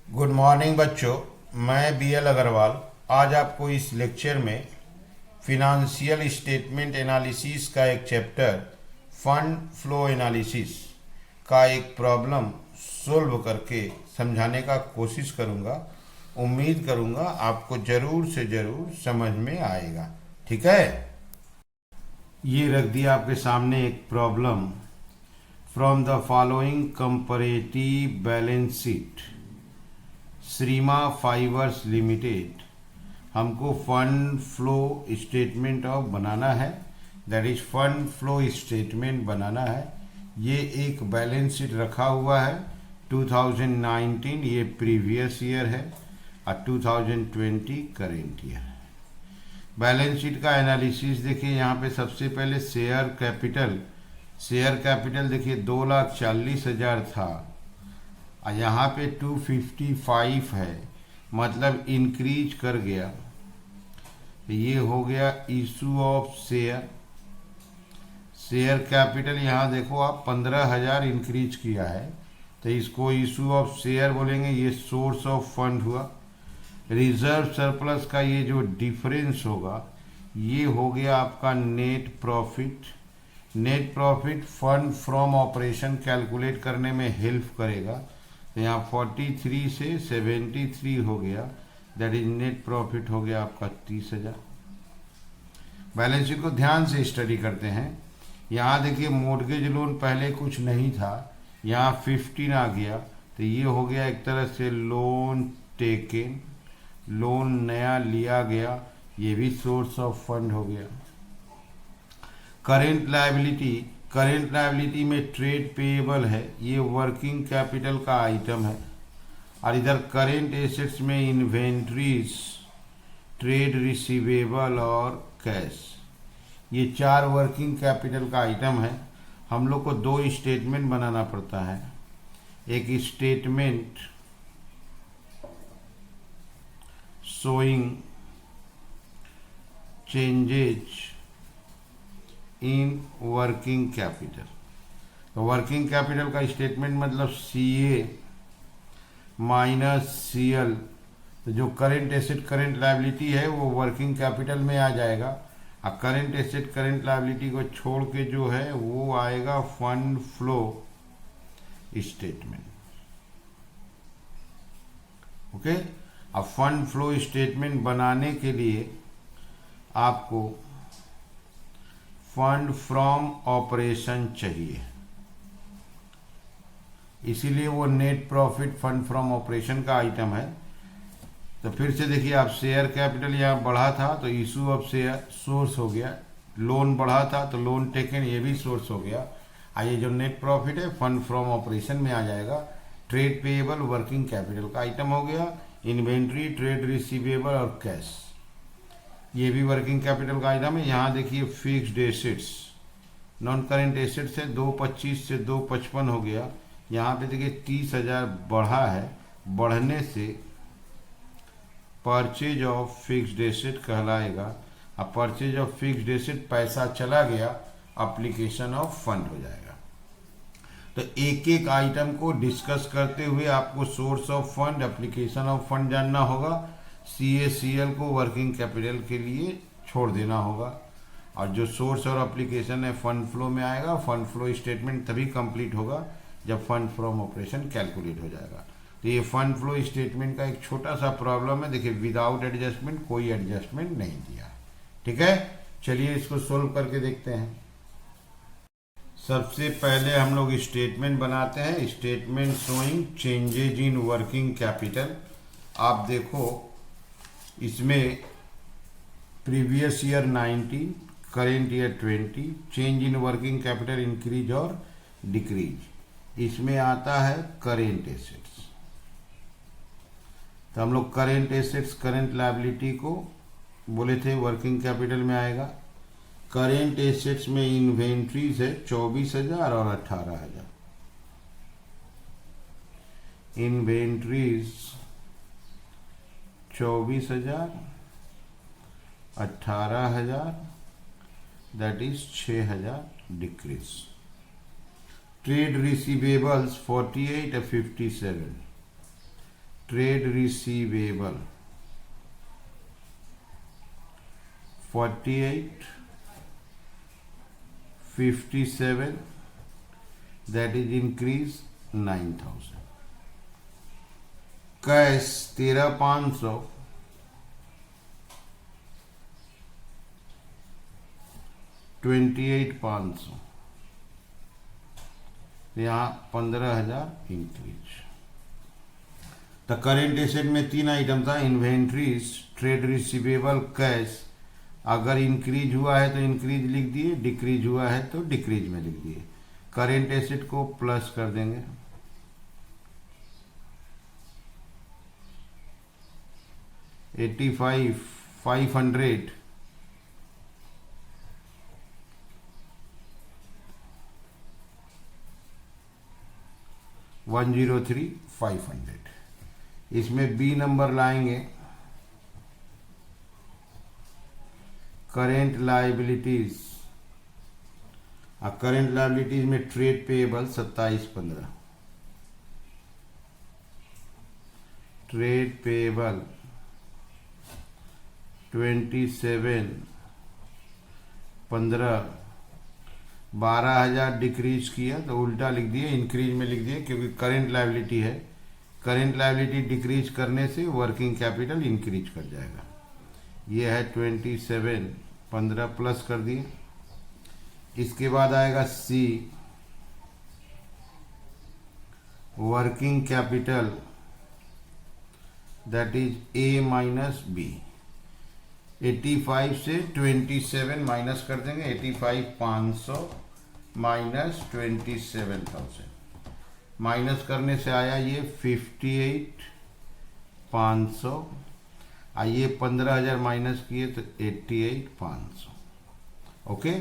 Good morning बच्चों। मैं B L Agarwal आज आपको इस लेक्चर में फिनंशियल स्टेटमेंट एनालिसिस का एक चैप्टर फंड फ्लो एनालिसिस का एक प्रॉब्लम सोल्व करके समझाने का कोशिश करूंगा। उम्मीद करूंगा आपको ज़रूर से ज़रूर समझ में आएगा। ठीक है, ये रख दिया आपके सामने एक problem. From the following comparative balance sheet Shrima fibres limited, हमको फंड फ्लो स्टेटमेंट ऑफ बनाना है। That is fund flow statement बनाना है। ये एक बैलेंस शीट रखा हुआ है 2019, ये प्रीवियस ईयर है, और 2020 करेंट ईयर है। बैलेंस शीट का एनालिसिस देखिए, यहाँ पे सबसे पहले शेयर कैपिटल देखिए 2,40,000 था, और यहाँ पे 255 है, मतलब इंक्रीज कर गया। ये हो गया इशू ऑफ शेयर कैपिटल। यहाँ देखो आप 15,000 इंक्रीज किया है, तो इसको इशू ऑफ शेयर बोलेंगे। ये सोर्स ऑफ फंड हुआ। रिजर्व सरप्लस का ये जो डिफरेंस होगा, ये हो गया आपका net profit fund from operation calculate करने में हेल्प करेगा। तो यहाँ 43 से 73 हो गया, दैट इज नेट प्रॉफिट हो गया आपका 30,000। बैलेंस शीट को ध्यान से स्टडी करते हैं। यहाँ देखिए मोर्गेज लोन पहले कुछ नहीं था, यहाँ 15 आ गया, तो ये हो गया एक तरह से लोन टेकन, लोन नया लिया गया, ये भी सोर्स ऑफ फंड हो गया। करेंट लायबिलिटी में ट्रेड पेएबल है, ये वर्किंग कैपिटल का आइटम है। और इधर करेंट एसेट्स में इन्वेंट्रीज, ट्रेड रिसीवेबल और कैश, ये 4 वर्किंग कैपिटल का आइटम है। हम लोग को 2 स्टेटमेंट बनाना पड़ता है। एक statement showing changes in working capital. तो वर्किंग कैपिटल का स्टेटमेंट मतलब CA माइनस CL। तो जो करेंट एसेट करेंट लायबिलिटी है वो वर्किंग कैपिटल में आ जाएगा, और करेंट एसेट करेंट लायबिलिटी को छोड़ के जो है वो आएगा फंड फ्लो स्टेटमेंट। ओके। अब फंड फ्लो स्टेटमेंट बनाने के लिए आपको फंड फ्रॉम ऑपरेशन चाहिए, इसीलिए वो net profit fund from operation का आइटम है। तो फिर से देखिए, आप शेयर कैपिटल यहाँ बढ़ा था तो इशू ऑफ शेयर सोर्स हो गया, लोन बढ़ा था तो लोन टेकन, ये भी सोर्स हो गया। ये जो नेट प्रॉफिट है फंड फ्रॉम ऑपरेशन में आ जाएगा। ट्रेड पेएबल वर्किंग कैपिटल का आइटम हो गया। इन्वेंट्री, ट्रेड रिसीवेबल और कैश, ये भी वर्किंग कैपिटल का आइटम है। यहाँ देखिए fixed assets, non current assets है 225 से 255 हो गया। यहाँ पे देखिए 30,000 बढ़ा है, बढ़ने से परचेज ऑफ फिक्स्ड एसेट कहलाएगा। अब परचेज ऑफ फिक्स्ड एसेट पैसा चला गया, एप्लीकेशन ऑफ फंड हो जाएगा। तो एक एक आइटम को डिस्कस करते हुए आपको source of fund, application of fund जानना होगा। CACL को वर्किंग कैपिटल के लिए छोड़ देना होगा, और जो सोर्स और एप्लीकेशन है फंड फ्लो में आएगा। फंड फ्लो स्टेटमेंट तभी कंप्लीट होगा जब फंड फ्रॉम ऑपरेशन कैलकुलेट हो जाएगा। तो ये फंड फ्लो स्टेटमेंट का एक छोटा सा प्रॉब्लम है। देखिए विदाउट एडजस्टमेंट, कोई एडजस्टमेंट नहीं दिया। ठीक है, चलिए इसको सोल्व करके देखते हैं। सबसे पहले हम लोग स्टेटमेंट बनाते हैं, statement showing changes in working capital. आप देखो इसमें previous year 19, current year 20, change in working capital increase और डिक्रीज। इसमें आता है करेंट एसेट्स, तो हम लोग करेंट एसेट्स करेंट लायबिलिटी को बोले थे वर्किंग कैपिटल में आएगा। करेंट एसेट्स में इन्वेंट्रीज है 24,000 और 18,000। Inventories 24,000, 18,000, that is 6,000 decrease. Trade receivables 48 और 57, trade receivable 4857, that is increase 9000. Cash 13500, 28,500, यहाँ 15,000 इंक्रीज। तो करेंट एसेट में तीन आइटम था, इन्वेंट्रीज, ट्रेड रिसीवेबल, कैश। अगर इंक्रीज हुआ है तो इंक्रीज लिख दिए, डिक्रीज हुआ है तो डिक्रीज में लिख दिए। करेंट एसेट को प्लस कर देंगे, $85,500 $103,500। इसमें बी नंबर लाएंगे, करेंट लायबिलिटीज। करेंट लायबिलिटीज में trade payable 2715, trade payable 2715, 12,000 decrease किया तो उल्टा लिख दिए, इंक्रीज में लिख दिए, क्योंकि करेंट लायबिलिटी है। करेंट लायबिलिटी डिक्रीज करने से वर्किंग कैपिटल इंक्रीज कर जाएगा। ये है 2715 प्लस कर दिए। इसके बाद आएगा C, working capital, that is A minus B. 85 से 27 माइनस कर देंगे, 85,500 माइनस 27,000, माइनस करने से आया ये 58,500। आइए 15,000 माइनस किए तो 88,500। ओके,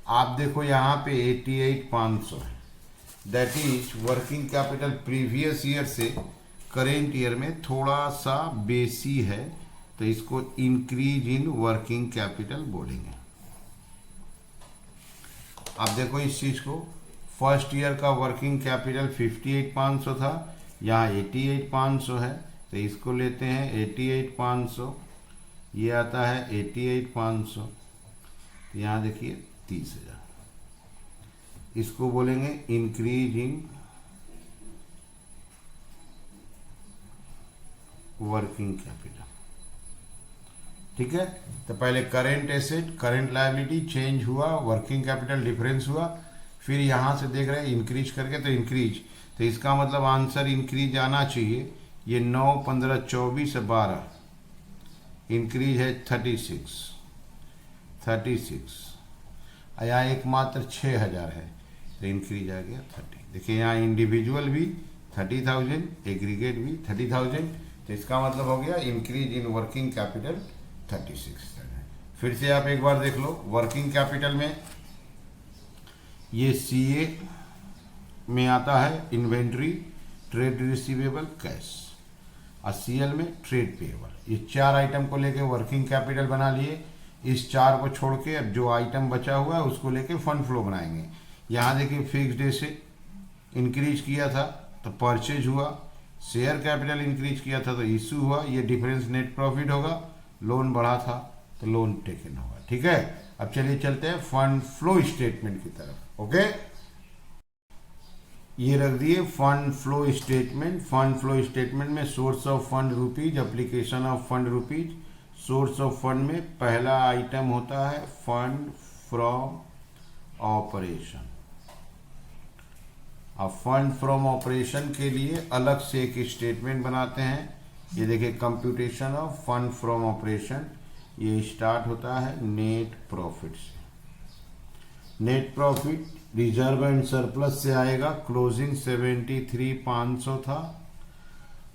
आप देखो यहाँ पे 88,500 है, that is working capital previous year से करेंट ईयर में थोड़ा सा बेसी है, तो इसको इंक्रीज इन वर्किंग कैपिटल बोलेंगे। आप देखो इस चीज को, फर्स्ट ईयर का वर्किंग कैपिटल 58,500 था, यहाँ 88,500 है, तो इसको लेते हैं 88,500, ये आता है 88,500, यहाँ देखिए 30,000, इसको बोलेंगे इंक्रीज इन वर्किंग कैपिटल। ठीक है, तो पहले current asset, current liability change हुआ, वर्किंग कैपिटल डिफरेंस हुआ, फिर यहाँ से देख रहे हैं इंक्रीज करके तो इंक्रीज, तो इसका मतलब आंसर इंक्रीज आना चाहिए। ये 9, 15, 24, 12 इंक्रीज है 36। यहाँ एकमात्र 6,000 है, तो इंक्रीज आ गया 30। देखिए यहाँ इंडिविजुअल भी 30,000, एग्रीगेट भी 30,000, तो इसका मतलब हो गया इंक्रीज इन वर्किंग कैपिटल 36,000। फिर से आप एक बार देख लो, वर्किंग कैपिटल में ये सीए में आता है इन्वेंट्री, ट्रेड रिसीवेबल, कैश, और सीएल में ट्रेड पेएबल। ये चार आइटम को लेके वर्किंग कैपिटल बना लिए। इस चार को छोड़ के अब जो आइटम बचा हुआ है उसको लेके फंड फ्लो बनाएंगे। यहाँ देखिए फिक्स्ड डे से इंक्रीज किया था तो परचेज हुआ, शेयर कैपिटल इंक्रीज किया था तो इशू हुआ, ये डिफरेंस नेट प्रॉफिट होगा, लोन बढ़ा था तो लोन टेकन होगा। ठीक है, अब चलिए चलते हैं फंड फ्लो स्टेटमेंट की तरफ। ओके, ये रख दिए fund flow statement. Fund flow statement में source of fund rupees, application of fund rupees. Source of fund में पहला आइटम होता है फंड फ्रॉम ऑपरेशन। अब फंड फ्रॉम ऑपरेशन के लिए अलग से एक स्टेटमेंट बनाते हैं। ये देखिए computation of fund from operation, ये स्टार्ट होता है नेट प्रॉफिट से। Net profit reserve and surplus से आएगा। क्लोजिंग 73,500 था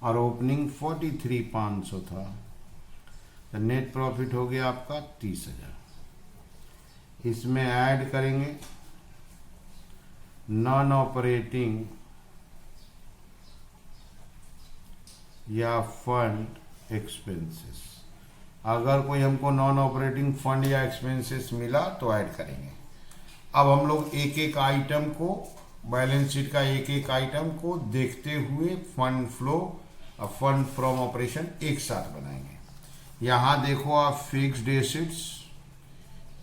और ओपनिंग 43,500 था, तो नेट प्रॉफिट हो गया आपका 30,000। इसमें ऐड करेंगे नॉन ऑपरेटिंग या फंड एक्सपेंसेस। अगर कोई हमको नॉन ऑपरेटिंग फंड या एक्सपेंसेस मिला तो ऐड करेंगे। अब हम लोग एक एक आइटम को, बैलेंस शीट का एक एक आइटम को देखते हुए फंड फ्लो और फंड फ्रॉम ऑपरेशन एक साथ बनाएंगे। यहाँ देखो आप फिक्स्ड एसेट्स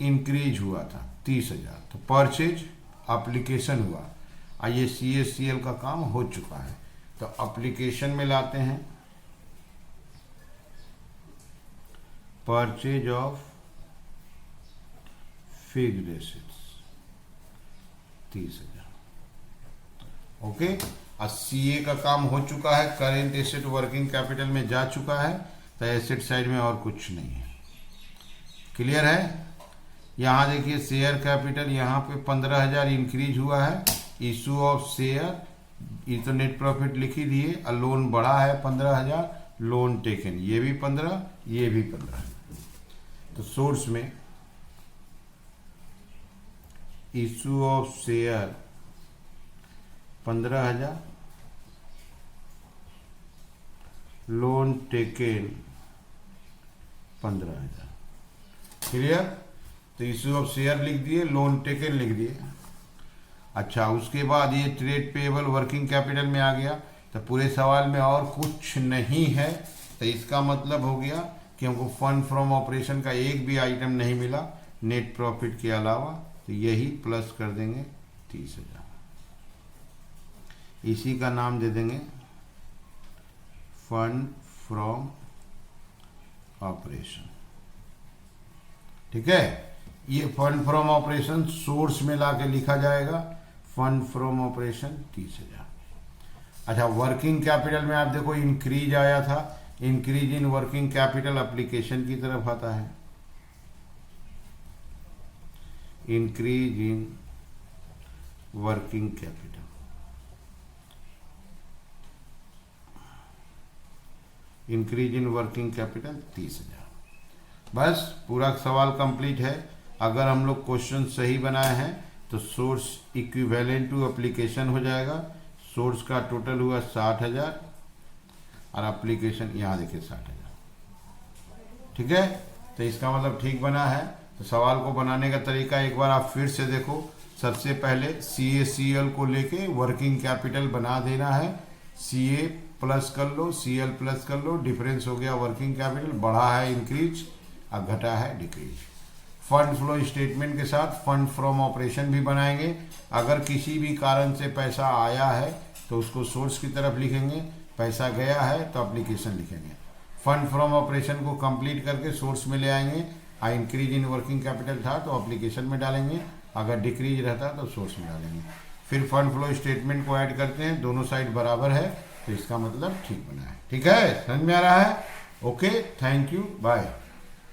इंक्रीज हुआ था 30,000, तो परचेज एप्लीकेशन हुआ, और ये CACL का काम हो चुका है, तो एप्लीकेशन में लाते हैं purchase of fixed assets 30,000। Okay, और CA का काम हो चुका है, करेंट एसेट वर्किंग कैपिटल में जा चुका है, तो एसेट साइड में और कुछ नहीं है। क्लियर है? यहाँ देखिए शेयर कैपिटल यहाँ पे 15,000 इंक्रीज हुआ है, इशू ऑफ शेयर, ये तो नेट प्रॉफिट लिख ही दिए, और लोन बढ़ा है 15,000, लोन टेकन ये भी 15, ये भी 15। तो सोर्स में issue of share 15,000, loan taken 15,000। Clear? तो इशू ऑफ शेयर लिख दिए, लोन टेकन लिख दिए। अच्छा, उसके बाद ये ट्रेड पेएबल वर्किंग कैपिटल में आ गया, तो पूरे सवाल में और कुछ नहीं है, तो इसका मतलब हो गया कि हमको फंड फ्रॉम ऑपरेशन का एक भी आइटम नहीं मिला नेट प्रॉफिट के अलावा, तो यही प्लस कर देंगे 30,000। इसी का नाम दे देंगे फंड फ्रॉम ऑपरेशन। ठीक है, ये फंड फ्रॉम ऑपरेशन सोर्स में लाके लिखा जाएगा, फंड फ्रॉम ऑपरेशन 30,000। अच्छा, वर्किंग कैपिटल में आप देखो इंक्रीज आया था, increase in working capital application की तरफ आता है, increase in working capital, increase in working capital 30,000। बस पूरा सवाल कंप्लीट है। अगर हम लोग क्वेश्चन सही बनाए हैं तो सोर्स इक्विवेलेंट टू एप्लीकेशन हो जाएगा। सोर्स का टोटल हुआ 60,000 और एप्लीकेशन यहाँ देखिए 60,000। ठीक है, तो इसका मतलब ठीक बना है। तो सवाल को बनाने का तरीका एक बार आप फिर से देखो। सबसे पहले CACL को लेके वर्किंग कैपिटल बना देना है, CA प्लस कर लो, CL प्लस कर लो, डिफरेंस हो गया वर्किंग कैपिटल, बढ़ा है इंक्रीज और घटा है डिक्रीज। फंड फ्लो स्टेटमेंट के साथ फंड फ्रॉम ऑपरेशन भी बनाएंगे। अगर किसी भी कारण से पैसा आया है तो उसको सोर्स की तरफ लिखेंगे, पैसा गया है तो एप्लीकेशन लिखेंगे। फंड फ्रॉम ऑपरेशन को कंप्लीट करके सोर्स में ले आएंगे। इंक्रीज इन वर्किंग कैपिटल था तो एप्लीकेशन में डालेंगे, अगर डिक्रीज रहता तो सोर्स में डालेंगे। फिर फंड फ्लो स्टेटमेंट को ऐड करते हैं, दोनों साइड बराबर है तो इसका मतलब ठीक बना है। ठीक है, समझ में आ रहा है? Okay, thank you, bye.